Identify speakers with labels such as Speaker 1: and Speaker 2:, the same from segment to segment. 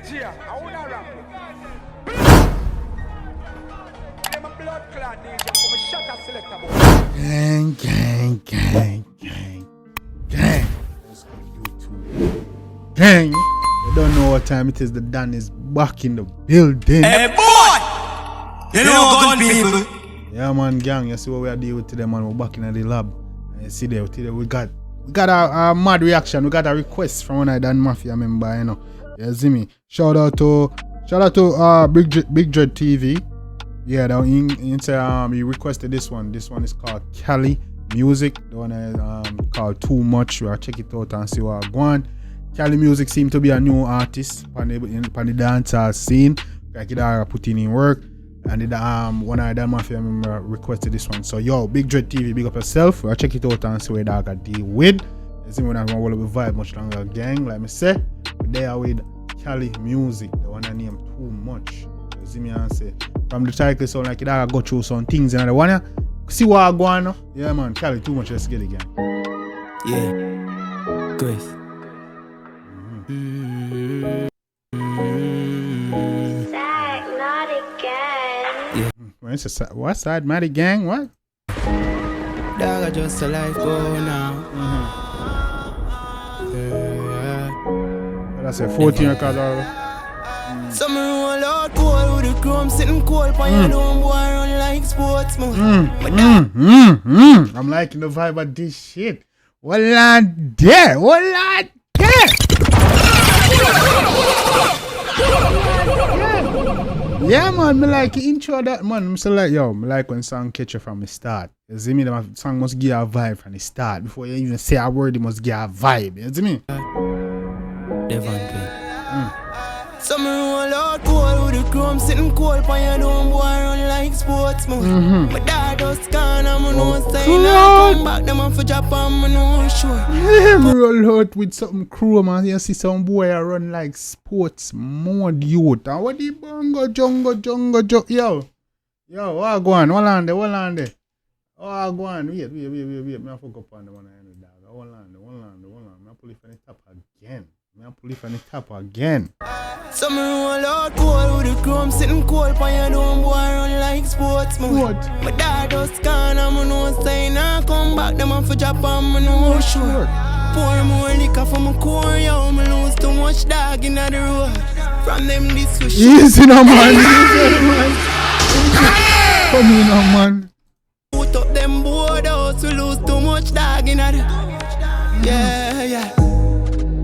Speaker 1: DJ, I wanna rap. I'm a blood clot DJ, I'm a shot at selector boy.
Speaker 2: Gang, gang, gang, gang, gang. Let's go YouTube. Gang. You don't know what time it is. The Dan is back in the building.
Speaker 3: Hey boy! You know gun people.
Speaker 2: Yeah man, gang. You see what we are dealing with today, man. We're back in the lab. And you see there, today we got a mad reaction. We got a request from one of Dan Mafia member, you know. You see me? Shout out to Big Dread TV. Yeah, he requested this one. This one is called CALI Music. The one is called Too Much. We'll check it out and see what I go on. CALI Music seems to be a new artist on the dancehall scene. Like it put in work. And one of the Mafia member requested this one. So yo, Big Dread TV, big up yourself. We'll check it out and see what I got deal with. You see, when I want to vibe much longer, gang. Like me say, we're there with CALI Music. The one I name Too Much. You see me and say, from the title sound like it I go through some things and I wanna see what I go on. Yeah man, CALI Too Much, let's get it again.
Speaker 3: Yeah. Good.
Speaker 2: What side, Matty gang? What?
Speaker 3: Dog, I just a life go now.
Speaker 2: That's a 14 record already.
Speaker 3: Some roll out cold with the chrome sitting cold for your own boy run like sports mode.
Speaker 2: I'm liking the vibe of this shit. What on there? What on there? Yeah man, me like the intro that man. I'm so like yo, me like when song catch you from the start. You see me? The song must give a vibe from the start. Before you even say a word, it must give a vibe. You see me?
Speaker 3: Some roll out cold with the chrome sitting cold for your own boy run like sports mode. But that just gone, I'm no sign. I come back, them off for Japan, I'm no sure.
Speaker 2: Yeah, me roll out with something chrome and you see some boy run like sports mode youth. And what the bongo jungo. Yo, what go on? Hold on there. Oh, go on. Wait. Me I fuck up on the one I end with dog. Hold on. Me I pull it from the top again.
Speaker 3: Some roll out cold with the chrome sitting cold for your own boy run like sports mode. But that just gone, I'm no sign. I come back, them off for Japan, I'm no sure. Pour more liquor from my core, yo, me lose too much dog in the road. From them this was
Speaker 2: easy now man. Come in now man.
Speaker 3: Put up them board out, we lose too much dog in the yeah.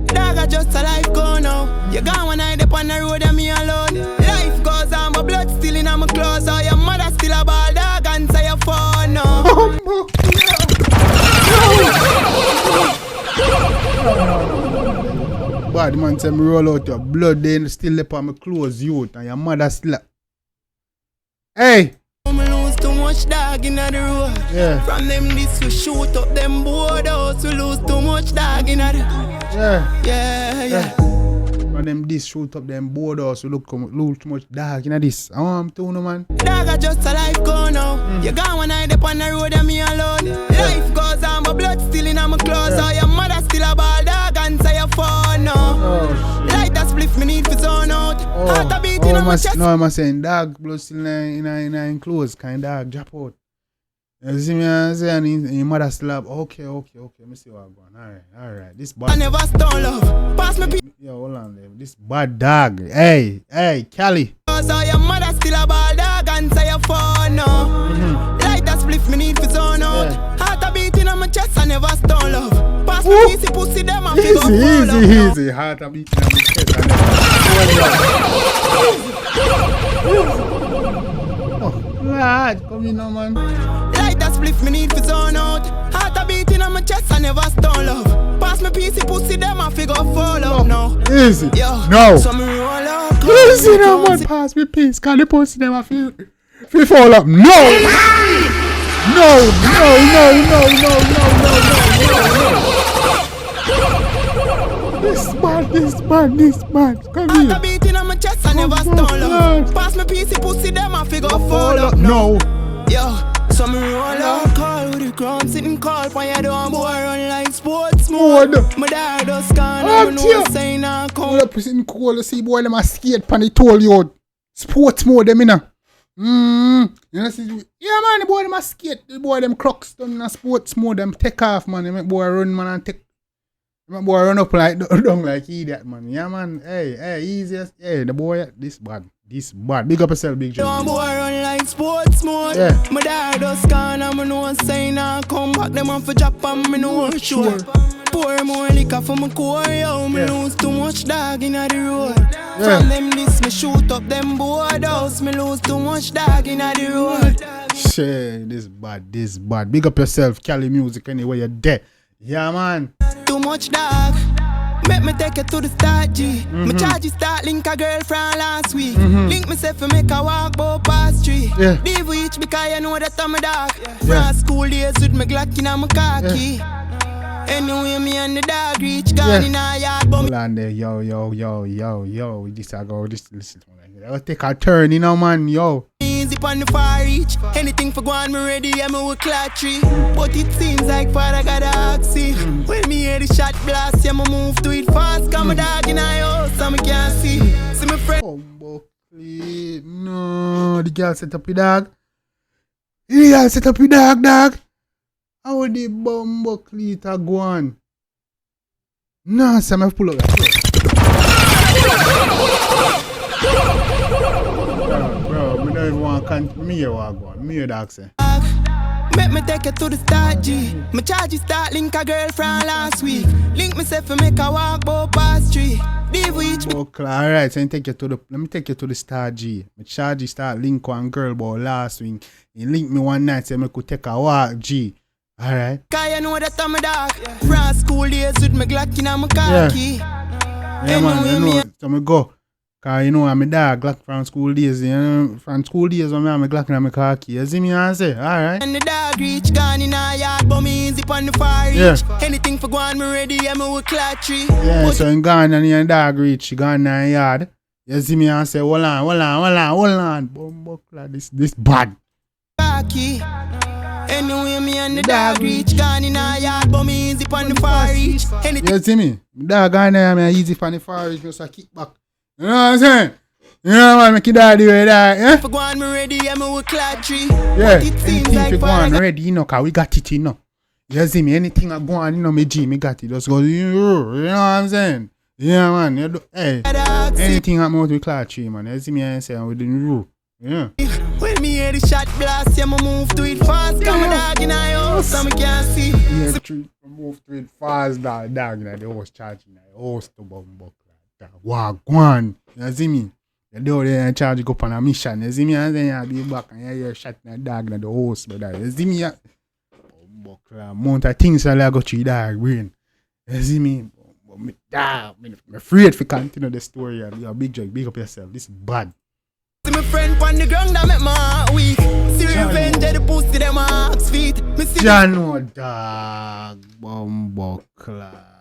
Speaker 3: Dog, I just a life go now. You gone when I dip on the road and me alone. Life goes on, my blood still in my clothes. Or your mother still a ball dog and say you fall now.
Speaker 2: Bad man say me roll out your blood then still up on my clothes youth and your mother still. Hey!
Speaker 3: Too much dog in the road.
Speaker 2: Yeah.
Speaker 3: From them this we shoot up them board out. We lose too much dog in the yeah.
Speaker 2: From them this shoot up them board out. We lose too much dog in this. I want to know man.
Speaker 3: Dog I just a life go now. You gone when I dip on the road and me alone. Life goes on, my blood still in my clothes. Or your mother still a ball dog and say you fall now. Like that spliff me need for zone out. Heart a beating on my chest.
Speaker 2: No, I'm saying dog blood still in clothes. Kind dog drop out. You see me saying your mother still have. Okay. Let me see what I'm going. Alright. This bad.
Speaker 3: I never stole love. Pass me
Speaker 2: yo, hold on there. This bad dog. Hey, CALI.
Speaker 3: So your mother still a ball dog and say you fall now. Like that spliff me need for zone out. Heart a beating on my chest, I never stole love. Pass me easy pussy them and figure
Speaker 2: easy. Heart a beating on my chest, I never lad, come in now man.
Speaker 3: Like that spliff me need for zone out. Heart a beating on my chest, I never stole love. Pass me piece pussy them and figure fall up now.
Speaker 2: Easy.
Speaker 3: Yo,
Speaker 2: no.
Speaker 3: So me roll out.
Speaker 2: Easy now man, pass me piece. Can the pussy them and feel fall up? No. This bad. Come here.
Speaker 3: Heart a beating on my chest, I never stole love. Pass me piece pussy them and figure fall up now.
Speaker 2: No.
Speaker 3: Yo. So me roll out, call with the chrome, sitting call for your door, boy run like sports mode. My dad just gone, I know saying I come.
Speaker 2: Hold up, sitting cool, see boy them a skate pan the toll yard. Sports mode them inna. You know, see, yeah man, the boy them a skate, the boy them crocs done in a sports mode, them take off man, they make boy run man and take. My boy run up like down like idiot man. Yeah man, hey, easiest. Hey, the boy, this bad. Big up yourself, Big J.
Speaker 3: Boy run like sports mode.
Speaker 2: Yeah.
Speaker 3: My dad just gone and me know saying I come back. Them on for Japan, me know sure. Pour more liquor for my core, yo. Me lose too much dog in the road. From them this, me shoot up them board house. Me lose too much dog in the road.
Speaker 2: Shit, this bad. Big up yourself, CALI music anyway you're there. Yeah man.
Speaker 3: Too much dog. Make me take it to the start, G. Me charge you start link a girl from last week. Link myself and make a walk bow past street. Leave each because you know that I'm a dog. From school days with me Glock in my khaki. Anyway, me and the dog reach gone in a yard.
Speaker 2: Hold on there, yo. This I go, this listen to me. I'll take a turn, you know man, yo.
Speaker 3: Easy on the far reach. Anything for going me ready, I'm with Clatry. But it seems like father got a oxy. When me hear the shot blast, yeah, me move to it fast. Got my dog in a house, so me can't see. See my friend.
Speaker 2: Oh, no, the girl set up your dog. The girl set up your dog. How would the bumbo cleat go on? No, Sam, I pull up that. Bro, me don't even want to me go on. Me dog say.
Speaker 3: Make me take it to the start, G. Me charge you start link a girl from last week. Link myself and make a walk bow past street.
Speaker 2: Okay, alright, so let me take you to the start, G. Me charge you start link one girl boy last week. He link me one night so I could take a walk, G. Alright.
Speaker 3: Cause you know that I'm a dog. From school days with me Glock in my khaki.
Speaker 2: Yeah man, you know, so me go. Cause you know I'm a dog, Glock from school days. You know, from school days when I'm a Glock in my khaki. You see me and say, alright.
Speaker 3: And the dog reach gone in a yard, but me easy on the far reach. Anything for going me ready, I'm with Clatry.
Speaker 2: Yeah, so in Ghana and your dog reach, gone in the yard. You see me and say, hold on. Bumbo, this bad.
Speaker 3: Khaki. Anyway, me and the dog reach gone in a yard, but me easy on the far reach.
Speaker 2: You see me? Dog gone there, me easy on the far reach, just a kick back. You know what I'm saying? You know man, make your daddy ready, yeah?
Speaker 3: For going me ready, I'm with Clatry.
Speaker 2: Yeah, anything like go on ready, you know, cause we got it, you know. You see me, anything I go on, you know, me G, me got it. Just go, you know what I'm saying? Yeah, man, you do, hey, anything I'm out with Clatry, man. You see me, I say, I'm with the rule. Yeah.
Speaker 3: When me hear the shot blast, yeah, me move to it fast. Got my dog in a house, so me can't see.
Speaker 2: Yeah, move to it fast, dog in the house, charging the house to bumbo. Wagwan, you see me? You do there and charge you go on a mission. You see me? And then you be back and you hear shot in the dog in the house, brother. You see me? Amount of things I go to dog brain. You see me? But me dog, I'm afraid to continue the story. You're a big joke, big up yourself. This is bad.
Speaker 3: See my friend on the ground that make my heart weak. See revenge of the pussy them axe feet.
Speaker 2: Jano dog, bumbo clad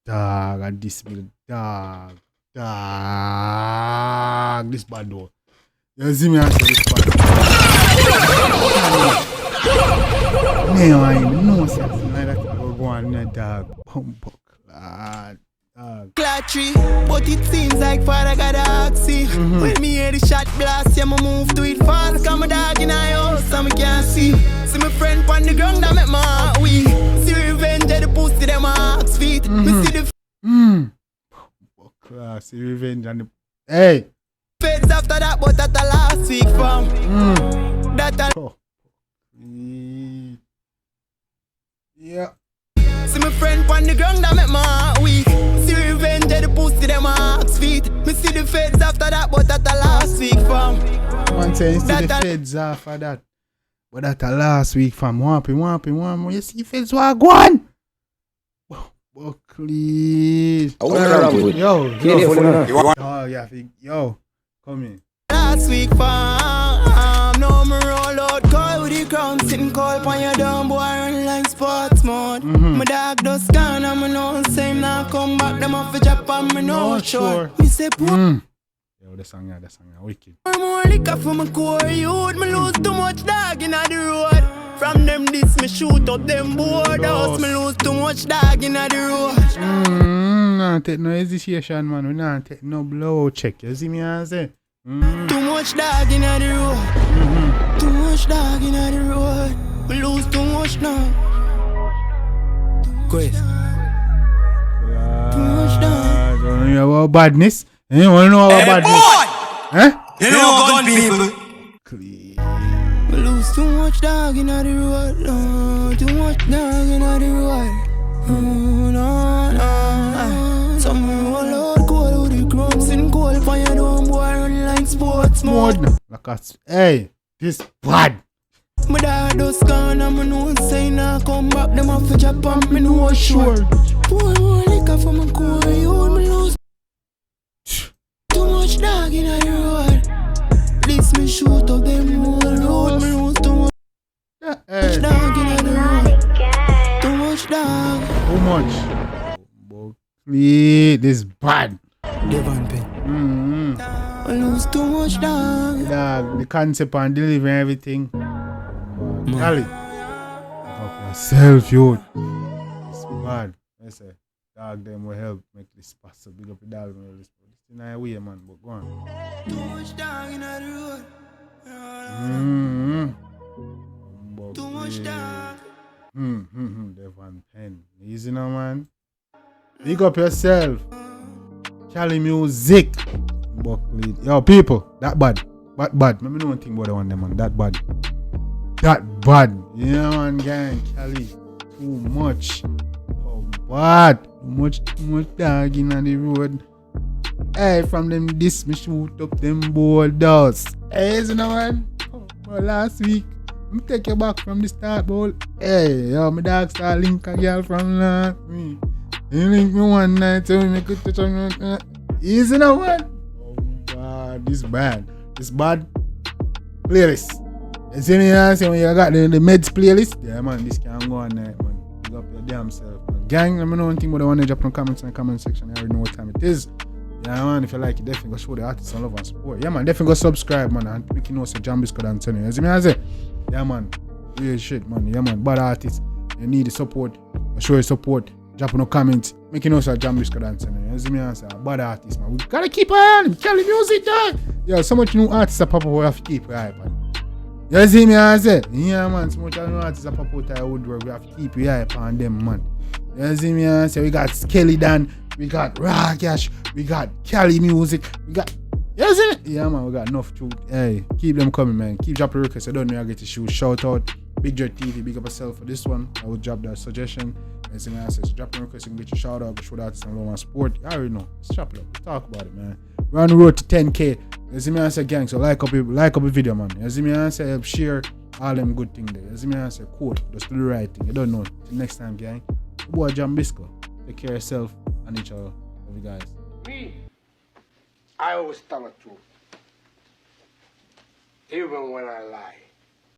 Speaker 2: dog, and this will dog, this bad though. You see me answer this bad. No, I know something like that. Go on, dog, bumbo clad.
Speaker 3: Clatry, but it seems like father got a oxy. When me hear the shot blast, yeah, me move to it fast. Got my dog in a house, so me can't see. See my friend on the ground that make my heart weak. See revenge of the pussy, them axe feet. Me see the
Speaker 2: class, see revenge and the hey.
Speaker 3: feds after that, but that the last week, fam. That
Speaker 2: yeah.
Speaker 3: See my friend on the ground that make my heart weak. See revenge of the pussy, them axe feet. Me see the feds after that, but that the last week, fam.
Speaker 2: One saying see the feds after that, but that the last week, fam. Wampy. You see feds were gone. Buckley. Yo, come in.
Speaker 3: Last week, fam. No me roll out, call with the crown, sitting call on your dumb boy, run like sports mode. My dog just gone, and me know say him now come back. Them off for Japan, me know sure. Me say,
Speaker 2: You Yo, the song, wicked.
Speaker 3: More liquor for my core youth. Me lose too much dog in the road. From them this me shoot up them boardhouse. Me lose too much dog in the road.
Speaker 2: Nah, take no hesitation, man. We not take no blow check. You see me I say?
Speaker 3: Too much dog in the road. Too much dog in the road. We lose too much dog. Quiz. Too much dog.
Speaker 2: Don't know about badness. You want to know about badness? Huh?
Speaker 4: You know gun people.
Speaker 2: Clean.
Speaker 3: We lose too much dog in the road. No, too much dog in the road. No. Some roll out cold with the crumbs in cold fire. Don't boy run like sports mode.
Speaker 2: Like us. Hey, this bad.
Speaker 3: My dad does gone and me know say nah come back. Them off for Japan, me know sure. Boy, more liquor for my core, you me lose. Too much dog in the road. This me shoot up them whole road. Me lose too much dog in the road. Too much dog.
Speaker 2: Too much. This bad.
Speaker 3: Devon Pen. I lose too much dog.
Speaker 2: Dog, the concept and delivering everything. CALI. Help yourself, youth. It's bad. I say, dog, them will help make this possible. Big up the dog, man. This in a way, man, but go on.
Speaker 3: Too much dog in the road. Too much dog.
Speaker 2: Devon Pen. Easy now, man. Big up yourself. CALI music. Buckley. Yo, people, that bad. Bad. Let me know one thing about the one, them, man. That bad. Yeah, man, gang. CALI. Too much. Oh, bad. Too much dog in the road. Hey, from them this, me shoot up them boulders. Hey, you know, man. Oh, last week, me take you back from the start, ball. Hey, yo, my dog start link a girl from last week. You link me one night, so me could touch on me. Easy now, man. Oh, God, this bad. This bad playlist. You see me, I say when you got the meds playlist? Yeah, man, this can go on night, man. Pick up your damn self, man. Gang, let me know one thing about the one that drop in the comments in the comment section. I already know what time it is. Yeah, man, if you like it, definitely go show the artists some love and support. Yeah, man, definitely go subscribe, man, and make you know so Jambisco done tell you. You see me, I say? Yeah, man, real shit, man. Yeah, man, bad artists. You need the support. Show your support. Drop in the comments. Make you know so Jambisco done tell you. You see me, I say? Bad artists, man. We gotta keep an eye on him. CALI music, dog. Yeah, so much new artists that pop up, we have to keep an eye on. You see me, I say? Yeah, man, so much new artists that pop out of woodwork, we have to keep an eye on them, man. You see me, I say? We got Skelly Dan. We got Raw Cash, we got CALI music, we got, you see me? Yeah, man, we got enough truth. Hey, keep them coming, man. Keep dropping requests. I don't know I get to shoot. Shout out, Big Jet TV, big up yourself for this one. I will drop that suggestion. You see me, I say, so dropping requests, you can get your shout out, show that some love and support. You already know. Let's chop it up. Let's talk about it, man. We're on the road to 10K. You see me, I say, gang, so like up a video, man. You see me, I say, share all them good things there. You see me, I say, quote, just do the right thing. You don't know. Till next time, gang. Boy, Jambisco. Take care of yourself and each other. Love you guys.
Speaker 1: Me, I always tell the truth. Even when I lie.